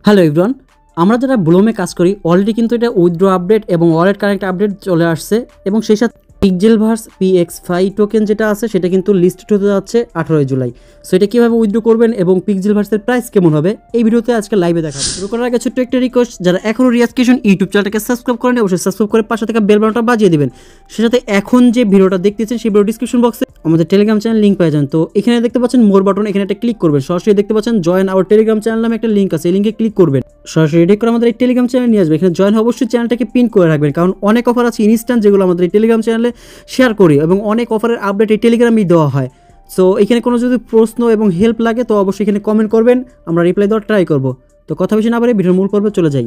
Hello everyone, আমরা যারা ব্লুমে কাজ করি অলরেডি কিন্তু এটা উইথড্র আপডেট এবং ওয়ালেট কানেক্ট আপডেট চলে আসছে এবং সেই সাথে পিক্সেলভার্স PX5 টোকেন যেটা আছে সেটা কিন্তু লিস্টেড হতে যাচ্ছে 18 জুলাই। সো এটা কীভাবে উইথড্র করবেন এবং পিক্সেলভার্সের প্রাইস কেমন হবে এই ভিডিওতে আজকে লাইভে দেখাবো। শুরু করার আগে ছোট্ট একটা রিকোয়েস্ট, যারা এখনও রিয়াজ ক্রিয়েশন ইউটিউব চ্যানেলটাকে সাবস্ক্রাইব করেন অবশ্যই সাবস্ক্রাইব করে পাশে থাকা বেল বাটনটা বাজিয়ে দিবেন। সেই সাথে এখন যে ভিডিওটা দেখতেছেন সেই ভিডিও ডিসক্রিপশন বক্সে আমাদের টেলিগ্রাম চ্যানেল লিঙ্ক পেয়ে যান। তো এখানে দেখতে পাচ্ছেন মোর বাটন, এখানে একটা ক্লিক করবেন, সরাসরি দেখতে পাচ্ছেন জয়েন আওয়ার টেলিগ্রাম চ্যানেল নামে একটা লিঙ্ক আছে, এই লিঙ্কে ক্লিক করবেন, সরাসরি রেডি করে আমাদের এই টেলিগ্রাম চ্যানেল নিয়ে আসবে। এখানে জয়েন অবশ্যই চ্যানেলটাকে পিন করে রাখবেন, কারণ অনেক অফার আছে ইনস্ট্যান্ট যেগুলো আমাদের এই টেলিগ্রাম চ্যানেলে শেয়ার করি এবং অনেক অফারের আপডেট এই টেলিগ্রামেই দেওয়া হয়। সো এখানে কোনো যদি প্রশ্ন এবং হেল্প লাগে তো অবশ্যই এখানে কমেন্ট করবেন, আমরা রিপ্লাই দেওয়ার ট্রাই করব। তো কথা বেশি না বলে ভিডিওর মূল পর্বে চলে যাই।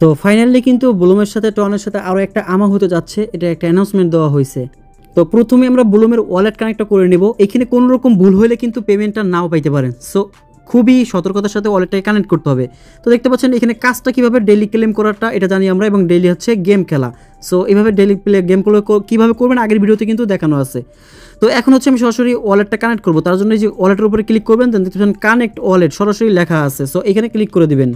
তো ফাইনালি কিন্তু ব্লুমের সাথে টনের সাথে আরও একটা আমা হতে যাচ্ছে, এটা একটা অ্যানাউন্সমেন্ট দেওয়া হয়েছে। তো প্রথমে আমরা ব্লুমের ওয়ালেট কানেক্টটা করে নেব। এখানে কোনো রকম ভুল হলে কিন্তু পেমেন্টটা নাও পাইতে পারেন। সো খুবই সতর্কতার সাথে ওয়ালেটটাকে কানেক্ট করতে হবে। তো দেখতে পাচ্ছেন এখানে কাজটা কীভাবে ডেইলি ক্লেম করাটা এটা জানি আমরা, এবং ডেইলি হচ্ছে গেম খেলা। সো এইভাবে ডেইলি গেমগুলো কীভাবে করবেন আগের ভিডিওতে কিন্তু দেখানো আছে। তো এখন হচ্ছে আমি সরাসরি ওয়ালেটটা কানেক্ট করবো, তার জন্য এই যে ওয়ালেটের উপরে ক্লিক করবেন, দেন দেখতে পাচ্ছেন কানেক্ট ওয়ালেট সরাসরি লেখা আছে। সো এখানে ক্লিক করে দিবেন।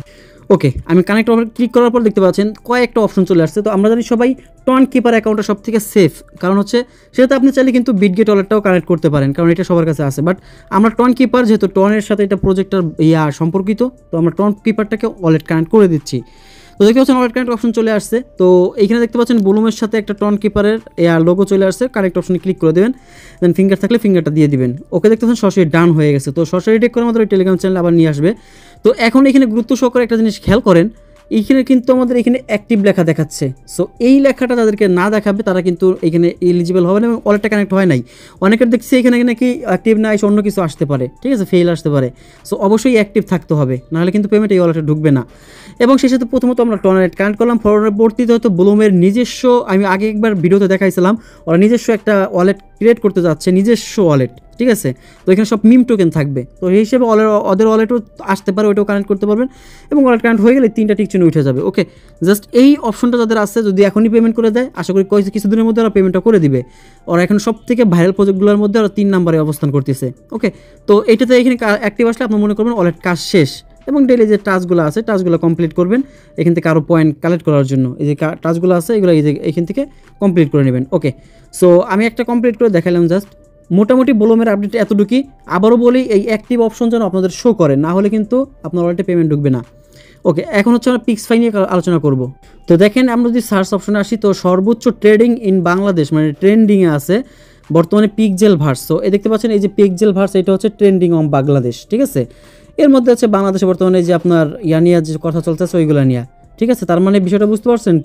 ওকে, আমি কানেক্ট ওয়ালেট ক্লিক করার পর দেখতে পাচ্ছেন কয়েকটা অপশন চলে আসছে। তো আমরা জানি সবাই টন কিপার অ্যাকাউন্টটা সব থেকে সেফ, কারণ হচ্ছে সেটাতে আপনি চাইলে কিন্তু বিটগেট ওয়ালেটটাও কানেক্ট করতে পারেন, কারণ এটা সবার কাছে আছে। বাট আমরা টন কিপার যেহেতু টনের সাথে এটা প্রজেক্টর সম্পর্কিত, তো আমরা টন কিপারটাকে ওয়ালেট কানেক্ট করে দিচ্ছি। তো দেখতে পাচ্ছেন ওয়ালেট কানেক্ট অপশন চলে আসছে। তো এইখানে দেখতে পাচ্ছেন ব্লুমের সাথে একটা টন কিপারের লোগো চলে আসছে, কানেক্ট অপশনে ক্লিক করে দেবেন, দেন ফিঙ্গার থাকলে ফিঙ্গারটা দিয়ে দিবেন। ওকে, দেখতে পাচ্ছেন সরাসরি ডান হয়ে গেছে। তো সরাসরি টেক করে আমাদের ওই টেলিগ্রাম চ্যানেল আবার নিয়ে আসবে। তো এখন এখানে গুরুত্ব সহকারে একটা জিনিস খেয়াল করেন, এইখানে কিন্তু আমাদের এখানে অ্যাক্টিভ লেখা দেখাচ্ছে। সো এই লেখাটা যাদেরকে না দেখাবে তারা কিন্তু এখানে এলিজিবল হবে না এবং ওয়ালেটটা কানেক্ট হয় নাই। অনেকের দেখছি এখানে নাকি অ্যাক্টিভ না এসে অন্য কিছু আসতে পারে, ঠিক আছে, ফেল আসতে পারে। সো অবশ্যই অ্যাক্টিভ থাকতে হবে, নাহলে কিন্তু পেমেন্ট এই ওয়ালেটে ঢুকবে না। এবং সেই সাথে প্রথমত আমরা টনারেট কানেক্ট করলাম, পরবর্তীতে হয়তো ব্লুমের নিজস্ব, আমি আগে একবার ভিডিওতে দেখাইছিলাম, ওরা নিজস্ব একটা ওয়ালেট ক্রিয়েট করতে যাচ্ছে, নিজস্ব ওয়ালেট, ঠিক আছে। তো এখানে সব মিম টোকেন থাকবে, তো এই হিসেবে ওদের ওয়ালেটও আসতে পারে, ওইটাও কানেক্ট করতে পারবেন এবং ওয়ালেট কানেক্ট হয়ে গেলে 3টা টিক চিহ্ন উঠে যাবে। ওকে, জাস্ট এই অপশনটা যাদের আছে যদি এখনই পেমেন্ট করে দেয়, আশা করি কিছুদিনের মধ্যে ওরা পেমেন্টটা করে দিবে। ওরা এখন সব থেকে ভাইরাল প্রজেক্টগুলোর মধ্যে ওরা 3 নম্বরে অবস্থান করতেছে। ওকে, তো এইটাতে এখানে অ্যাক্টিভ আসলে আপনি মনে করবেন ওয়ালেট কাজ শেষ এবং ডেইলি যে টাস্কগুলো আছে টাস্কগুলো কমপ্লিট করবেন এখান থেকে আরও পয়েন্ট কালেক্ট করার জন্য। এই যে টাস্কগুলো আছে এগুলো এখান থেকে কমপ্লিট করে নেবেন। ওকে, সো আমি একটা কমপ্লিট করে দেখালাম জাস্ট। মোটামুটি ব্লুমের আপডেট এতটুকুই। আবারও বলি, এই অ্যাক্টিভ অপশন যেন আপনাদের শো করে, না হলে কিন্তু আপনার ওয়ালেটে পেমেন্ট ঢুকবে না। ওকে, এখন হচ্ছে আমরা PX5 নিয়ে আলোচনা করব। তো দেখেন আমরা যদি সার্চ অপশনে আসি, তো সর্বোচ্চ ট্রেডিং ইন বাংলাদেশ মানে ট্রেন্ডিংয়ে আছে বর্তমানে পিক্সেলভার্স। তো এই দেখতে পাচ্ছেন এই যে পিক্সেলভার্স, এটা হচ্ছে ট্রেন্ডিং অন বাংলাদেশ, ঠিক আছে। এর মধ্যে আছে বাংলাদেশে বর্তমানে যে আপনার নিয়ে যে কথা চলতেছে ওইগুলো নিয়ে, ঠিক আছে। তার মানে বিষয়টা বুঝতে পারছেন,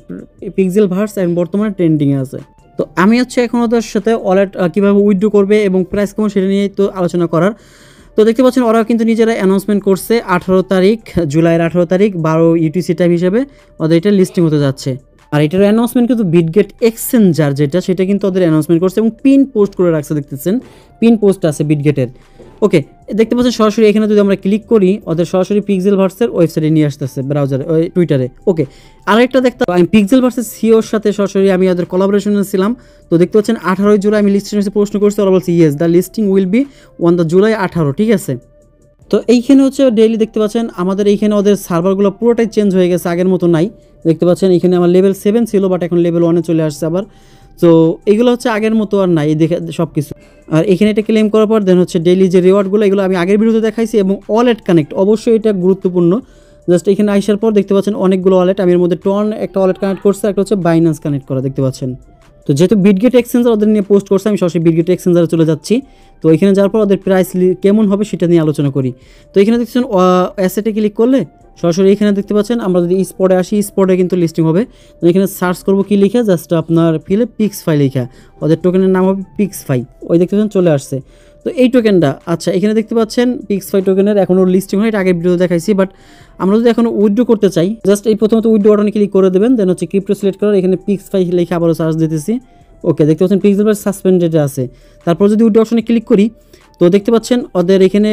পিক্সেলভার্স এখন বর্তমানে ট্রেন্ডিংয়ে আছে। তো আমি হচ্ছে এখন ওদের সাথে ওয়ালেট কীভাবে উইথড্র করবে এবং প্রাইস কেমন সেটা নিয়ে তো আলোচনা করার। তো দেখতে পাচ্ছেন ওরা কিন্তু নিজেরা অ্যানাউন্সমেন্ট করছে 18 তারিখ, জুলাইয়ের 18 তারিখ 12 UTC টাইম হিসেবে ওদের এটা লিস্টিং হতে যাচ্ছে। আর এটার অ্যানাউন্সমেন্ট কিন্তু বিটগেট এক্সচেঞ্জার যেটা, সেটা কিন্তু ওদের অ্যানাউন্সমেন্ট করছে এবং পিন পোস্ট করে রাখছে, দেখতেছেন পিন পোস্ট আছে বিটগেটের। ওকে, দেখতে পাচ্ছেন সরাসরি এখানে যদি আমরা ক্লিক করি ওদের সরাসরি পিক্সেলভার্সের ওয়েবসাইটে নিয়ে আসতেছে, ব্রাউজারে, ওই টুইটারে। ওকে, আরেকটা দেখতে আমি পিক্সেলভার্সের সিওর সাথে সরাসরি আমি ওদের কোলাবোরেশনে ছিলাম। তো দেখতে পাচ্ছেন 18 জুলাই আমি লিস্টিংয়ে প্রশ্ন করছি, ওরা বলছে yes the listing will be on the July 18, ঠিক আছে। তো এইখানে হচ্ছে ডেইলি দেখতে পাচ্ছেন আমাদের এইখানে ওদের সার্ভারগুলো পুরোটাই চেঞ্জ হয়ে গেছে, আগের মতো নাই। দেখতে পাচ্ছেন এখানে আমার লেভেল 7 ছিল, বাট এখন লেভেল 1-এ চলে আসছে আবার। তো এগুলো হচ্ছে আগের মতো আর নাই, দেখে সব কিছু। আর এখানে এটা ক্লেম করার পর দেন হচ্ছে ডেইলি যে রিওয়ার্ডগুলো এগুলো আমি আগের ভিডিওতে দেখাইছি, এবং ওয়ালেট কানেক্ট অবশ্যই এটা গুরুত্বপূর্ণ। জাস্ট এখানে আসার পর দেখতে পাচ্ছেন অনেকগুলো ওয়ালেট, আমি এর মধ্যে টন একটা ওয়ালেট কানেক্ট করছে, একটা হচ্ছে বাইন্যান্স কানেক্ট করা, দেখতে পাচ্ছেন। তো যেহেতু বিটগেট এক্সচেঞ্জার ওদের নিয়ে পোস্ট করছে, আমি সরাসরি বিটগেট এক্সচেঞ্জারে চলে যাচ্ছি। তো এখানে যাওয়ার পর ওদের প্রাইস কেমন হবে সেটা নিয়ে আলোচনা করি। তো এখানে দেখছেন অ্যাসেটে ক্লিক করলে সরাসরি এখানে দেখতে পাচ্ছেন আমরা যদি স্পটে আসি, স্পটে কিন্তু লিস্টিং হবে। তো এখানে সার্চ করবো কি লিখে, জাস্ট আপনার ফিলে PX5 লেখা, ওদের টোকেনের নাম হবে PX5, ওই দেখতে পাচ্ছেন চলে আসছে। তো এই টোকেনটা, আচ্ছা এখানে দেখতে পাচ্ছেন PX5 টোকেনের এখনও লিস্টিং হয়, এটা আগের ভিডিও দেখাইছি। বাট আমরা যদি এখন উইথড্র করতে চাই, জাস্ট এই প্রথমত উইথড্র বাটনে ক্লিক করে দেবেন, দেন হচ্ছে ক্রিপ্টো সিলেক্ট করার, এখানে PX5 লিখে আবারও সার্চ দিতেছি। ওকে, দেখতে পাচ্ছেন পিক্সেলভার্স সাসপেন্ডেড আছে। তারপর যদি উইথড্র অপশনে ক্লিক করি, তো দেখতে পাচ্ছেন ওদের এখানে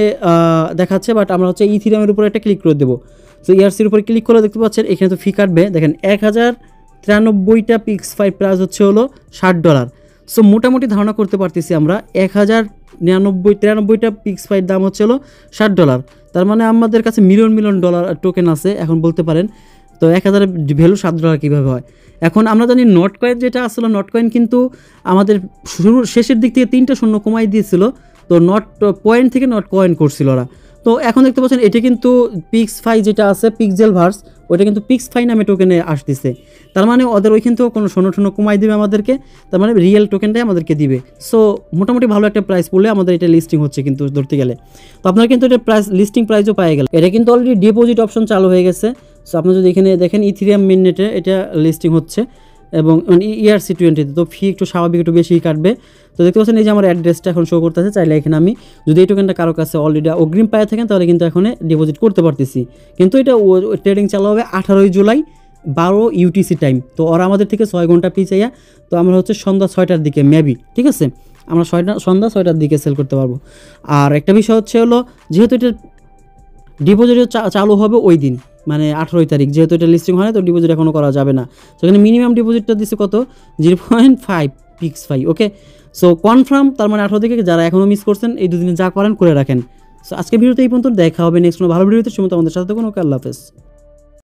দেখাচ্ছে, বাট আমরা হচ্ছে ইথিরিয়ামের উপরে একটা ক্লিক করে দেবো। তো ERC-র উপরে ক্লিক করে দেখতে পাচ্ছেন এখানে তো ফি কাটবে, দেখেন 1093টা PX5 প্রাইস হচ্ছে হলো $60। সো মোটামুটি ধারণা করতে পারতেছি আমরা 1093টা PX5 দাম হচ্ছে হলো $60। তার মানে আমাদের কাছে মিলিয়ন মিলিয়ন ডলার টোকেন আছে এখন বলতে পারেন। তো 1000 ভ্যালু $7 কীভাবে হয়। এখন আমরা জানি নট কয়েন যেটা আসলে নট কয়েন কিন্তু আমাদের শেষের দিক থেকে 3টা শূন্য কমাই দিয়েছিল, তো নট পয়েন্ট থেকে নট কয়েন করছিল ওরা। তো এখন দেখতে পাচ্ছেন এটা কিন্তু পিক্সফাই যেটা আছে পিক্সেল ভার্স, ওইটা কিন্তু পিক্সফাই নামে টোকেনে আসতেছে। তার মানে ওদের ওইখান থেকেও কোনো শূন্য কমাই দিবে আমাদেরকে, তার মানে রিয়েল টোকেনটাই আমাদেরকে দিবে। সো মোটামুটি ভালো একটা প্রাইস পড়লে আমাদের এটা লিস্টিং হচ্ছে কিন্তু ধরতে গেলে। তো আপনারা কিন্তু এটা প্রাইস লিস্টিং প্রাইসও পাই গেল। এটা কিন্তু অলরেডি ডিপোজিট অপশন চালু হয়ে গেছে। সো আপনি যদি এখানে দেখেন ইথিরিয়াম মিননেটে এটা লিস্টিং হচ্ছে এবং ERC20 তো ফি একটু স্বাভাবিক একটু বেশি কাটবে। তো দেখতে পাচ্ছেন এই যে আমার অ্যাড্রেসটা এখন শো করতেছে, চাইলে এখানে আমি যদি এই টোকেনটা কারো কাছে অলরেডি অগ্রিম পায়ে থাকেন তাহলে কিন্তু এখন ডিপোজিট করতে পারতেছি। কিন্তু এটা ট্রেডিং চালু হবে 18 জুলাই 12 UTC টাইম। তো ওরা আমাদের থেকে 6 ঘন্টা পিছাইয়া, তো আমরা হচ্ছে সন্ধ্যা 6টার দিকে মেবি, ঠিক আছে, আমরা সন্ধ্যা 6টার দিকে সেল করতে পারবো। আর একটা বিষয় হচ্ছে হলো যেহেতু এটা ডিপোজিট চালু হবে ওই দিন, মানে 18 তারিখ, যেহেতু এটা লিস্টিং হয় না তো ডিপোজিট এখনও করা যাবে না। সেখানে মিনিমাম ডিপোজিটটা দিচ্ছে কত 0.5 পিক্সফাই। ওকে, সো কনফার্ম, তার মানে 18 থেকে যারা এখনও মিস করছেন এই দুদিনে যা করেন করে রাখেন। সো আজকে ভিডিওতে এই পর্যন্ত, দেখা হবে নেক্সট কোনো ভালো ভিডিওতে। সময় আমাদের সাথে থাকুন। ওকে, আল্লাহ হাফেজ।